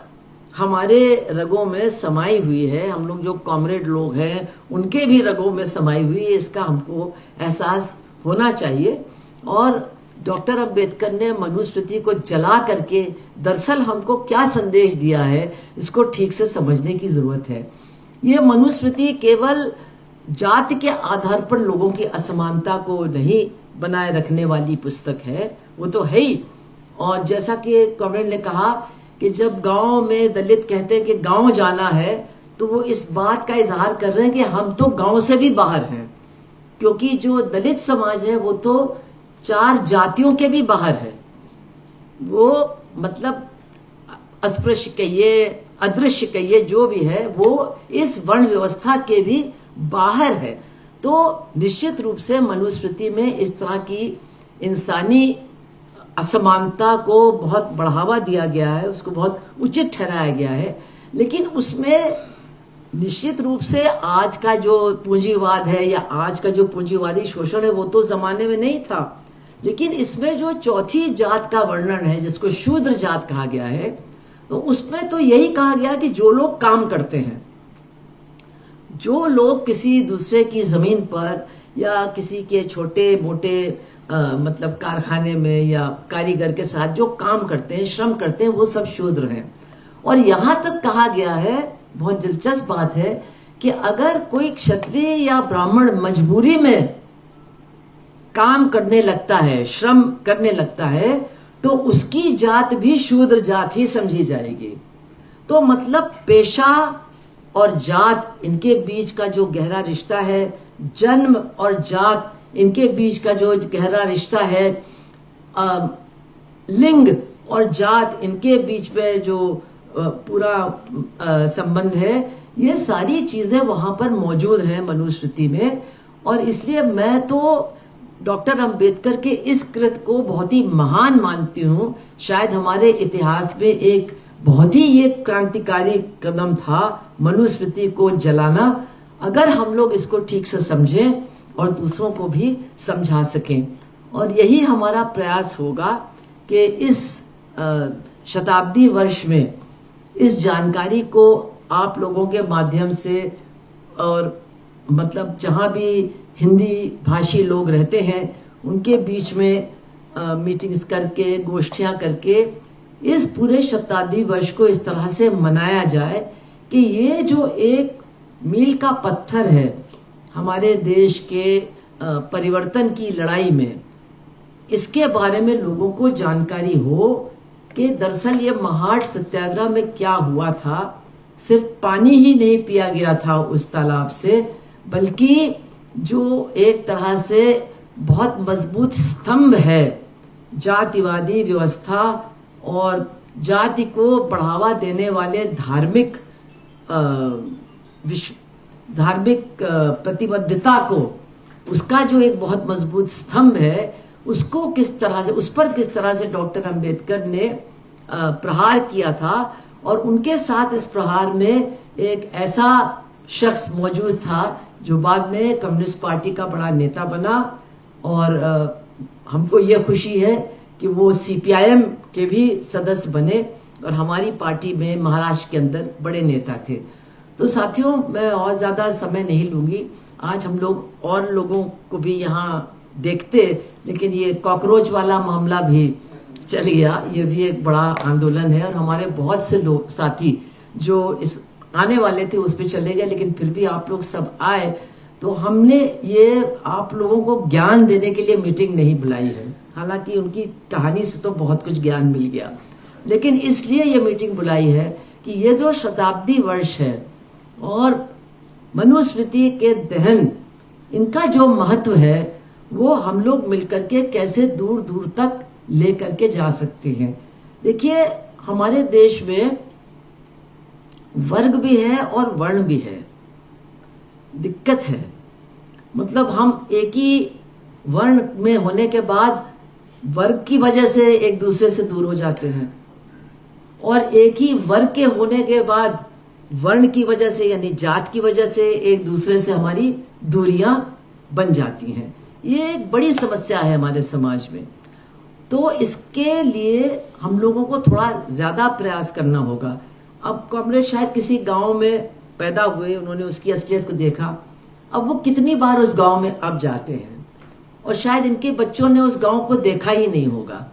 हमारे रगों में समाई हुई है, हम लोग जो कॉमरेड लोग हैं उनके भी रगों में समाई हुई है, इसका हमको एहसास होना चाहिए। और डॉक्टर अंबेडकर ने मनुस्मृति को जला करके दरअसल हमको क्या संदेश दिया है, इसको ठीक से समझने की जरूरत है। ये मनुस्मृति केवल जाति के आधार पर लोगों की असमानता को नहीं बनाए रखने वाली पुस्तक है, वो तो है ही। और जैसा कि कॉमरेड ने कहा कि जब गांव में दलित कहते हैं कि गांव जाना है, तो वो इस बात का इजहार कर रहे हैं कि हम तो गांव से भी बाहर हैं, क्योंकि जो दलित समाज है वो तो 4 जातियों के भी बाहर है। वो मतलब अस्पृश्य कहिए, अदृश्य कहिए, जो भी है वो इस वर्ण व्यवस्था के भी बाहर है। तो निश्चित रूप से मनुस्मृति में इस तरह की इंसानी असमानता को बहुत बढ़ावा दिया गया है, उसको बहुत उचित ठहराया गया है। लेकिन उसमें निश्चित रूप से आज का जो पूंजीवाद है या आज का जो पूंजीवादी शोषण है वो तो जमाने में नहीं था। लेकिन इसमें जो चौथी जात का वर्णन है, जिसको शूद्र जात कहा गया है, तो उसमें तो यही कहा गया कि जो लोग काम करते हैं, जो लोग किसी दूसरे की जमीन पर या किसी के छोटे मोटे मतलब कारखाने में या कारीगर के साथ जो काम करते हैं, श्रम करते हैं, वो सब शूद्र हैं। और यहां तक कहा गया है, बहुत दिलचस्प बात है, कि अगर कोई क्षत्रिय या ब्राह्मण मजबूरी में काम करने लगता है, श्रम करने लगता है, तो उसकी जात भी शूद्र जात ही समझी जाएगी। तो मतलब पेशा और जात, इनके बीच का जो गहरा रिश्ता है, जन्म और जात, इनके बीच का जो गहरा रिश्ता है, लिंग और जात, इनके बीच में जो पूरा संबंध है, ये सारी चीजें वहां पर मौजूद हैं मनुस्मृति में। और इसलिए मैं तो डॉक्टर अंबेडकर के इस कृत को बहुत ही महान मानती हूँ। शायद हमारे इतिहास में एक बहुत ही ये क्रांतिकारी कदम था मनुस्मृति को जलाना, अगर हम लोग इसको ठीक से समझें और दूसरों को भी समझा सकें। और यही हमारा प्रयास होगा कि इस शताब्दी वर्ष में इस जानकारी को आप लोगों के माध्यम से, और मतलब जहां भी हिंदी भाषी लोग रहते हैं उनके बीच में मीटिंग्स करके, गोष्ठियां करके इस पूरे शताब्दी वर्ष को इस तरह से मनाया जाए कि ये जो एक मील का पत्थर है हमारे देश के परिवर्तन की लड़ाई में, इसके बारे में लोगों को जानकारी हो कि दरअसल ये महाट सत्याग्रह में क्या हुआ था। सिर्फ पानी ही नहीं पिया गया था उस तालाब से, बल्कि जो एक तरह से बहुत मजबूत स्तंभ है जातिवादी व्यवस्था और जाति को बढ़ावा देने वाले धार्मिक प्रतिबद्धता को, उसका जो एक बहुत मजबूत स्तंभ है, उसको किस तरह से, उस पर किस तरह से डॉक्टर अंबेडकर ने प्रहार किया था। और उनके साथ इस प्रहार में एक ऐसा शख्स मौजूद था जो बाद में कम्युनिस्ट पार्टी का बड़ा नेता बना। और हमको ये खुशी है कि वो सीपीआईएम के भी सदस्य बने और हमारी पार्टी में महाराष्ट्र के अंदर बड़े नेता थे। तो साथियों, मैं और ज्यादा समय नहीं लूंगी। आज हम लोग और लोगों को भी यहाँ देखते, लेकिन ये कॉकरोच वाला मामला भी चल गया, ये भी एक बड़ा आंदोलन है। और हमारे बहुत से लोग साथी जो इस आने वाले थे उस पर चले गए, लेकिन फिर भी आप लोग सब आए। तो हमने ये आप लोगों को ज्ञान देने के लिए मीटिंग नहीं बुलाई है, हालांकि उनकी कहानी से तो बहुत कुछ ज्ञान मिल गया, लेकिन इसलिए ये मीटिंग बुलाई है कि ये जो शताब्दी वर्ष है और मनुस्मृति के दहन, इनका जो महत्व है वो हम लोग मिलकर के कैसे दूर दूर तक लेकर के जा सकते हैं। देखिए, हमारे देश में वर्ग भी है और वर्ण भी है। दिक्कत है, मतलब हम एक ही वर्ण में होने के बाद वर्ग की वजह से एक दूसरे से दूर हो जाते हैं, और एक ही वर्ग के होने के बाद वर्ण की वजह से यानी जात की वजह से एक दूसरे से हमारी दूरियां बन जाती हैं। ये एक बड़ी समस्या है हमारे समाज में। तो इसके लिए हम लोगों को थोड़ा ज्यादा प्रयास करना होगा। अब कॉमरेड शायद किसी गांव में पैदा हुए, उन्होंने उसकी असलियत को देखा, अब वो कितनी बार उस गांव में अब जाते हैं, और शायद इनके बच्चों ने उस गांव को देखा ही नहीं होगा।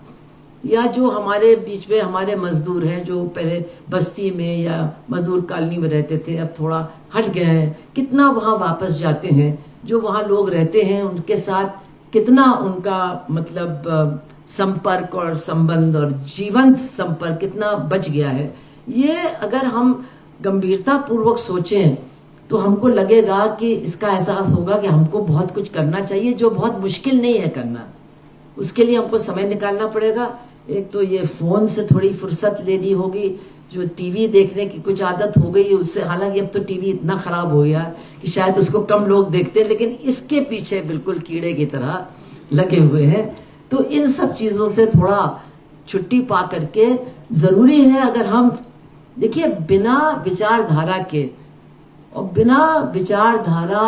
या जो हमारे बीच में हमारे मजदूर हैं, जो पहले बस्ती में या मजदूर कॉलोनी में रहते थे, अब थोड़ा हट गए हैं, कितना वहां वापस जाते हैं, जो वहां लोग रहते हैं उनके साथ कितना उनका मतलब संपर्क और संबंध और जीवंत संपर्क कितना बच गया है। ये अगर हम गंभीरता पूर्वक सोचें तो हमको लगेगा कि इसका एहसास होगा कि हमको बहुत कुछ करना चाहिए, जो बहुत मुश्किल नहीं है करना। उसके लिए हमको समय निकालना पड़ेगा। एक तो ये फोन से थोड़ी फुर्सत लेनी होगी, जो टीवी देखने की कुछ आदत हो गई उससे, हालांकि अब तो टीवी इतना खराब हो गया कि शायद उसको कम लोग देखते हैं, लेकिन इसके पीछे बिल्कुल कीड़े की तरह लगे हुए हैं। तो इन सब चीजों से थोड़ा छुट्टी पा करके जरूरी है, अगर हम देखिए बिना विचारधारा के और बिना विचारधारा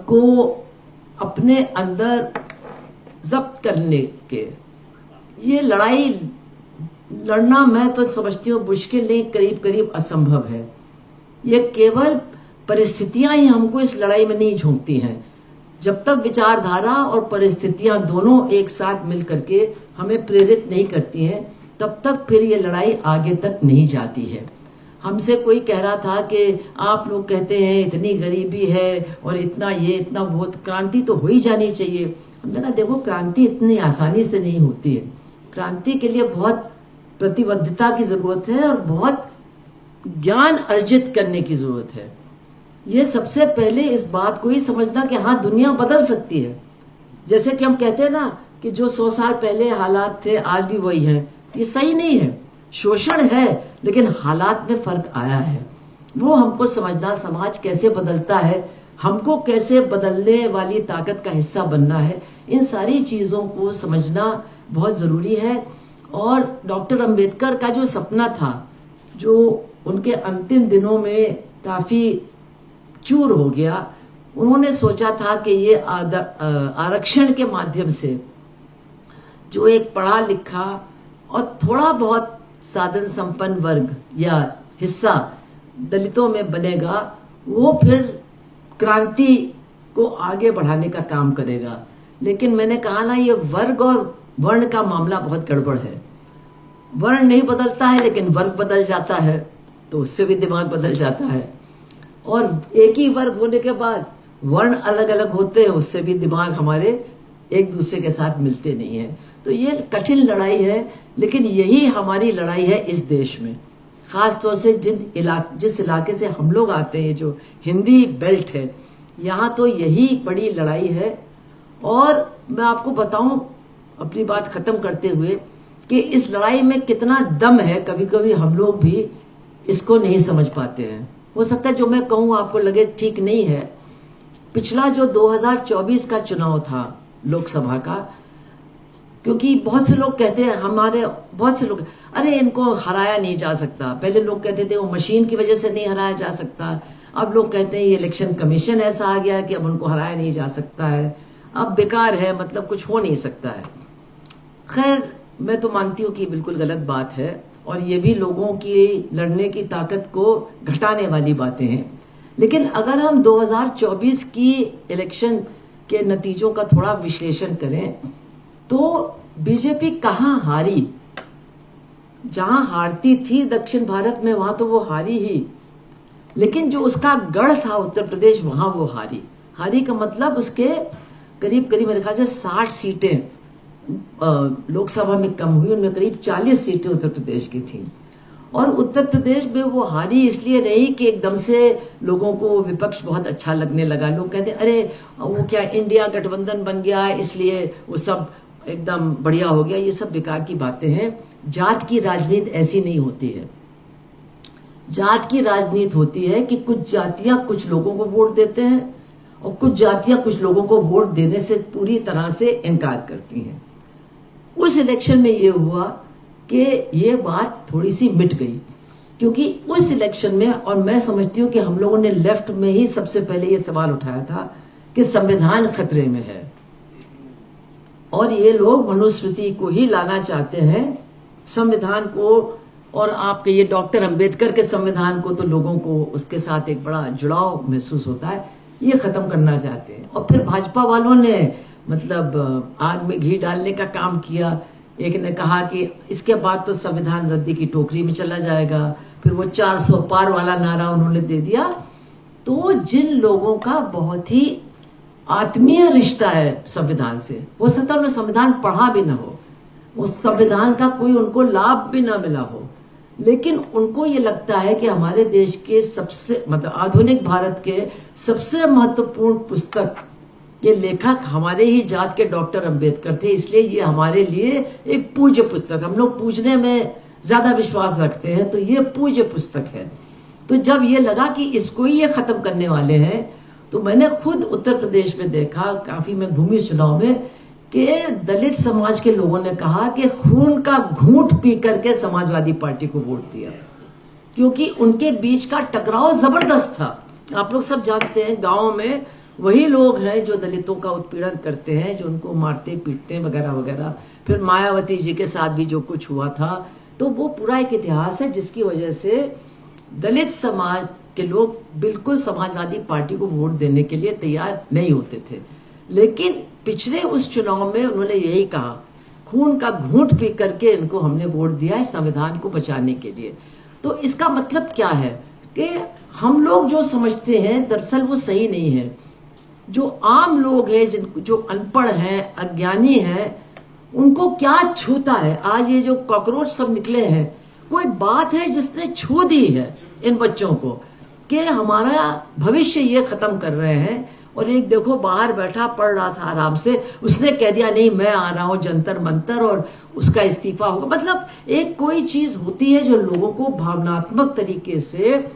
को अपने अंदर जब्त करने के, ये लड़ाई लड़ना मैं तो समझती हूँ मुश्किल नहीं, करीब करीब असंभव है। ये केवल परिस्थितियां ही हमको इस लड़ाई में नहीं झोंकती हैं। जब तक विचारधारा और परिस्थितियां दोनों एक साथ मिल करके हमें प्रेरित नहीं करती हैं, तब तक फिर ये लड़ाई आगे तक नहीं जाती है। हमसे कोई कह रहा था कि आप लोग कहते हैं इतनी गरीबी है और इतना ये इतना वो, क्रांति तो हो ही जानी चाहिए। हमने कहा देखो क्रांति इतनी आसानी से नहीं होती है, क्रांति के लिए बहुत प्रतिबद्धता की जरूरत है और बहुत ज्ञान अर्जित करने की जरूरत है। ये सबसे पहले इस बात को ही समझना कि हाँ दुनिया बदल सकती है। जैसे कि हम कहते हैं ना कि जो 100 साल पहले हालात थे आज भी वही हैं, ये सही नहीं है। शोषण है लेकिन हालात में फर्क आया है, वो हमको समझना, समाज कैसे बदलता है, हमको कैसे बदलने वाली ताकत का हिस्सा बनना है, इन सारी चीजों को समझना बहुत जरूरी है। और डॉक्टर अंबेडकर का जो सपना था, जो उनके अंतिम दिनों में काफी चूर हो गया, उन्होंने सोचा था कि ये आरक्षण के माध्यम से जो एक पढ़ा लिखा और थोड़ा बहुत साधन संपन्न वर्ग या हिस्सा दलितों में बनेगा, वो फिर क्रांति को आगे बढ़ाने का काम करेगा। लेकिन मैंने कहा ना, ये वर्ग और वर्ण का मामला बहुत गड़बड़ है। वर्ण नहीं बदलता है लेकिन वर्ग बदल जाता है, तो उससे भी दिमाग बदल जाता है। और एक ही वर्ग होने के बाद वर्ण अलग अलग होते हैं, उससे भी दिमाग हमारे एक दूसरे के साथ मिलते नहीं है। तो ये कठिन लड़ाई है, लेकिन यही हमारी लड़ाई है इस देश में। खास तौर से जिस इलाके से हम लोग आते हैं, जो हिंदी बेल्ट है, यहाँ तो यही बड़ी लड़ाई है। और मैं आपको बताऊं अपनी बात खत्म करते हुए कि इस लड़ाई में कितना दम है, कभी कभी हम लोग भी इसको नहीं समझ पाते हैं। हो सकता है जो मैं कहूं आपको लगे ठीक नहीं है। पिछला जो 2024 का चुनाव था लोकसभा का, क्योंकि बहुत से लोग कहते हैं, हमारे बहुत से लोग, अरे इनको हराया नहीं जा सकता। पहले लोग कहते थे वो मशीन की वजह से नहीं हराया जा सकता, अब लोग कहते हैं ये इलेक्शन कमीशन ऐसा आ गया कि अब उनको हराया नहीं जा सकता है, अब बेकार है, मतलब कुछ हो नहीं सकता है। खैर मैं तो मानती हूँ कि बिल्कुल गलत बात है, और ये भी लोगों की लड़ने की ताकत को घटाने वाली बातें हैं। लेकिन अगर हम 2024 की इलेक्शन के नतीजों का थोड़ा विश्लेषण करें तो बीजेपी कहाँ हारी? जहां हारती थी दक्षिण भारत में, वहां तो वो हारी ही, लेकिन जो उसका गढ़ था उत्तर प्रदेश, वहां वो हारी का मतलब उसके करीब करीब मेरे ख्याल से 60 सीटें लोकसभा में कम हुई, उनमें करीब 40 सीटें उत्तर प्रदेश की थी। और उत्तर प्रदेश में वो हारी इसलिए नहीं कि एकदम से लोगों को विपक्ष बहुत अच्छा लगने लगा। लोग कहते अरे वो क्या इंडिया गठबंधन बन गया इसलिए वो सब एकदम बढ़िया हो गया, ये सब बेकार की बातें हैं। जात की राजनीति ऐसी नहीं होती है। जात की राजनीति होती है कि कुछ जातियां कुछ लोगों को वोट देते हैं और कुछ जातियां कुछ लोगों को वोट देने से पूरी तरह से इनकार करती हैं। उस इलेक्शन में ये हुआ कि ये बात थोड़ी सी मिट गई, क्योंकि उस इलेक्शन में, और मैं समझती हूं कि हम लोगों ने लेफ्ट में ही सबसे पहले ये सवाल उठाया था कि संविधान खतरे में है और ये लोग मनुस्मृति को ही लाना चाहते हैं, संविधान को और आपके ये डॉक्टर अंबेडकर के संविधान को तो लोगों को उसके साथ एक बड़ा जुड़ाव महसूस होता है, ये खत्म करना चाहते हैं। और फिर भाजपा वालों ने मतलब आग में घी डालने का काम किया। एक ने कहा कि इसके बाद तो संविधान रद्दी की टोकरी में चला जाएगा, फिर वो 400 पार वाला नारा उन्होंने दे दिया। तो जिन लोगों का बहुत ही आत्मीय रिश्ता है संविधान से, हो सकता है उन्हें संविधान पढ़ा भी ना हो, उस संविधान का कोई उनको लाभ भी ना मिला हो, लेकिन उनको ये लगता है कि हमारे देश के सबसे मतलब आधुनिक भारत के सबसे महत्वपूर्ण पुस्तक के लेखक हमारे ही जात के डॉक्टर अंबेडकर थे, इसलिए ये हमारे लिए एक पूज्य पुस्तक, हम लोग पूजने में ज्यादा विश्वास रखते हैं, तो ये पूज्य पुस्तक है। तो जब ये लगा कि इसको ही ये खत्म करने वाले हैं, तो मैंने खुद उत्तर प्रदेश में देखा, काफी मैं घूमी चुनाव में, कि दलित समाज के लोगों ने कहा कि खून का घूंट पी करके समाजवादी पार्टी को वोट दिया, क्योंकि उनके बीच का टकराव जबरदस्त था। आप लोग सब जानते हैं गांव में वही लोग हैं जो दलितों का उत्पीड़न करते हैं, जो उनको मारते पीटते हैं वगैरह वगैरह। फिर मायावती जी के साथ भी जो कुछ हुआ था, तो वो पूरा एक इतिहास है जिसकी वजह से दलित समाज के लोग बिल्कुल समाजवादी पार्टी को वोट देने के लिए तैयार नहीं होते थे। लेकिन पिछले उस चुनाव में उन्होंने यही कहा, खून का घूंट पी करके इनको हमने वोट दिया है संविधान को बचाने के लिए। तो इसका मतलब क्या है कि हम लोग जो समझते हैं दरअसल वो सही नहीं है। जो आम लोग हैं, जो अनपढ़ हैं, अज्ञानी हैं, उनको क्या छूता है? आज ये जो कॉकरोच सब निकले हैं, कोई बात है जिसने छू दी है इन बच्चों को कि हमारा भविष्य ये खत्म कर रहे हैं। और एक देखो बाहर बैठा पढ़ रहा था आराम से, उसने कह दिया नहीं मैं आ रहा हूं जंतर मंतर और उसका इस्तीफा होगा। मतलब एक कोई चीज होती है जो लोगों को भावनात्मक तरीके से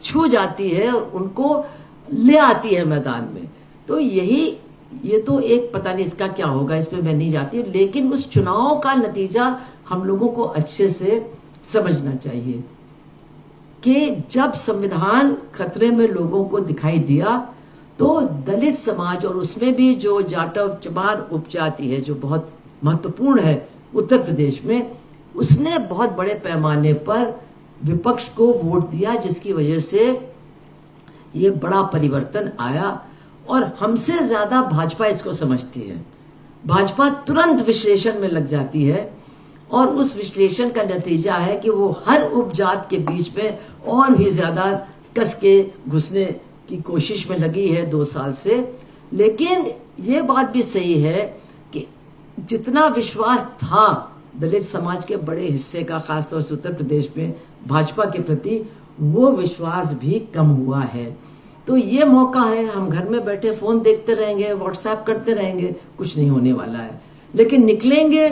छू जाती है और उनको ले आती है मैदान में। तो ये तो एक पता नहीं इसका क्या होगा, इसमें मैं नहीं जाती, लेकिन उस चुनाव का नतीजा हम लोगों को अच्छे से समझना चाहिए कि जब संविधान खतरे में लोगों को दिखाई दिया, तो दलित समाज और उसमें भी जो जाटव चमार उपजाति है जो बहुत महत्वपूर्ण है उत्तर प्रदेश में, उसने बहुत बड़े पैमाने पर विपक्ष को वोट दिया, जिसकी वजह से ये बड़ा परिवर्तन आया। और हमसे ज्यादा भाजपा इसको समझती है। भाजपा तुरंत विश्लेषण में लग जाती है और उस विश्लेषण का नतीजा है कि वो हर उपजात के बीच में और भी ज्यादा कस के घुसने की कोशिश में लगी है 2 साल से। लेकिन ये बात भी सही है कि जितना विश्वास था दलित समाज के बड़े हिस्से का, खासतौर से उत्तर प्रदेश में भाजपा के प्रति, वो विश्वास भी कम हुआ है। तो ये मौका है, हम घर में बैठे फोन देखते रहेंगे, व्हाट्सएप करते रहेंगे, कुछ नहीं होने वाला है। लेकिन निकलेंगे,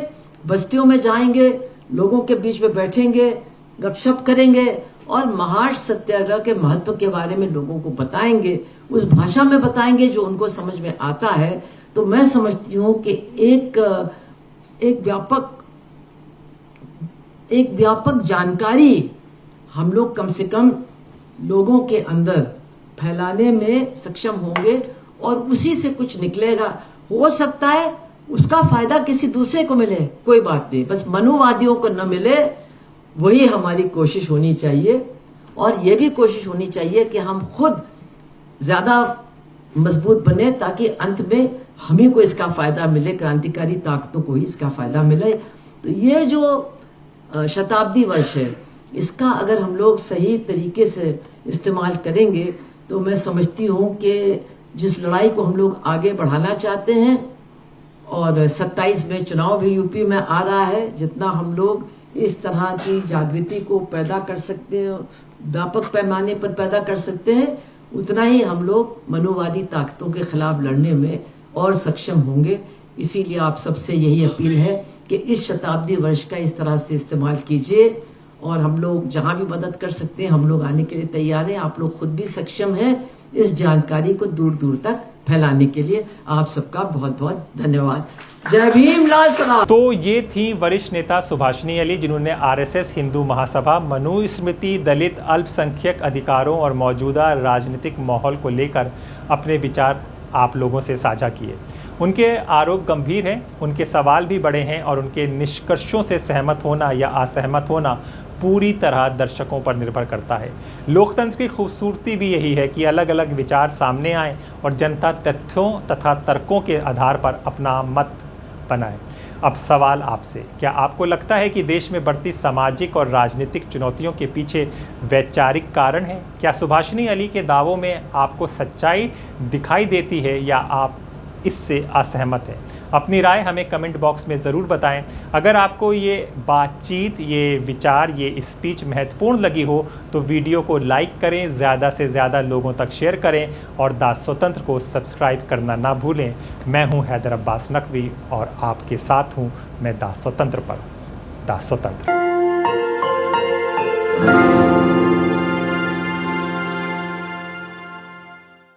बस्तियों में जाएंगे, लोगों के बीच में बैठेंगे, गपशप करेंगे और महार सत्याग्रह के महत्व के बारे में लोगों को बताएंगे, उस भाषा में बताएंगे जो उनको समझ में आता है। तो मैं समझती हूँ कि एक व्यापक जानकारी हम लोग कम से कम लोगों के अंदर फैलाने में सक्षम होंगे और उसी से कुछ निकलेगा। हो सकता है उसका फायदा किसी दूसरे को मिले, कोई बात नहीं, बस मनुवादियों को न मिले, वही हमारी कोशिश होनी चाहिए। और ये भी कोशिश होनी चाहिए कि हम खुद ज्यादा मजबूत बने ताकि अंत में हम ही को इसका फायदा मिले, क्रांतिकारी ताकतों को ही इसका फायदा मिले। तो ये जो शताब्दी वर्ष है, इसका अगर हम लोग सही तरीके से इस्तेमाल करेंगे तो मैं समझती हूँ कि जिस लड़ाई को हम लोग आगे बढ़ाना चाहते हैं, और 27 में चुनाव भी यूपी में आ रहा है, जितना हम लोग इस तरह की जागृति को पैदा कर सकते हैं, व्यापक पैमाने पर पैदा कर सकते हैं, उतना ही हम लोग मनुवादी ताकतों के खिलाफ लड़ने में और सक्षम होंगे। इसीलिए आप सबसे यही अपील है कि इस शताब्दी वर्ष का इस तरह से इस्तेमाल कीजिए और हम लोग जहां भी मदद कर सकते हैं हम लोग आने के लिए तैयार हैं। आप लोग खुद भी सक्षम हैं इस जानकारी को दूर दूर तक फैलाने के लिए। आप सबका बहुत बहुत धन्यवाद। जय भीम, लाल सलाम। तो ये थी वरिष्ठ नेता सुभाषिनी अली, जिन्होंने आरएसएस, हिंदू महासभा, मनुस्मृति, दलित, अल्पसंख्यक अधिकारों और मौजूदा राजनीतिक माहौल को लेकर अपने विचार आप लोगों से साझा किए। उनके आरोप गंभीर हैं, उनके सवाल भी बड़े हैं और उनके निष्कर्षों से सहमत होना या असहमत होना पूरी तरह दर्शकों पर निर्भर करता है। लोकतंत्र की खूबसूरती भी यही है कि अलग अलग विचार सामने आएं और जनता तथ्यों तथा तर्कों के आधार पर अपना मत बनाए। अब सवाल आपसे, क्या आपको लगता है कि देश में बढ़ती सामाजिक और राजनीतिक चुनौतियों के पीछे वैचारिक कारण है? क्या सुभाषिनी अली के दावों में आपको सच्चाई दिखाई देती है या आप इससे असहमत हैं? अपनी राय हमें कमेंट बॉक्स में ज़रूर बताएं। अगर आपको ये बातचीत, ये विचार, ये स्पीच महत्वपूर्ण लगी हो तो वीडियो को लाइक करें, ज़्यादा से ज़्यादा लोगों तक शेयर करें और दास स्वतंत्र को सब्सक्राइब करना ना भूलें। मैं हूं हैदर अब्बास नकवी और आपके साथ हूं मैं दास स्वतंत्र पर। दास स्वतंत्र।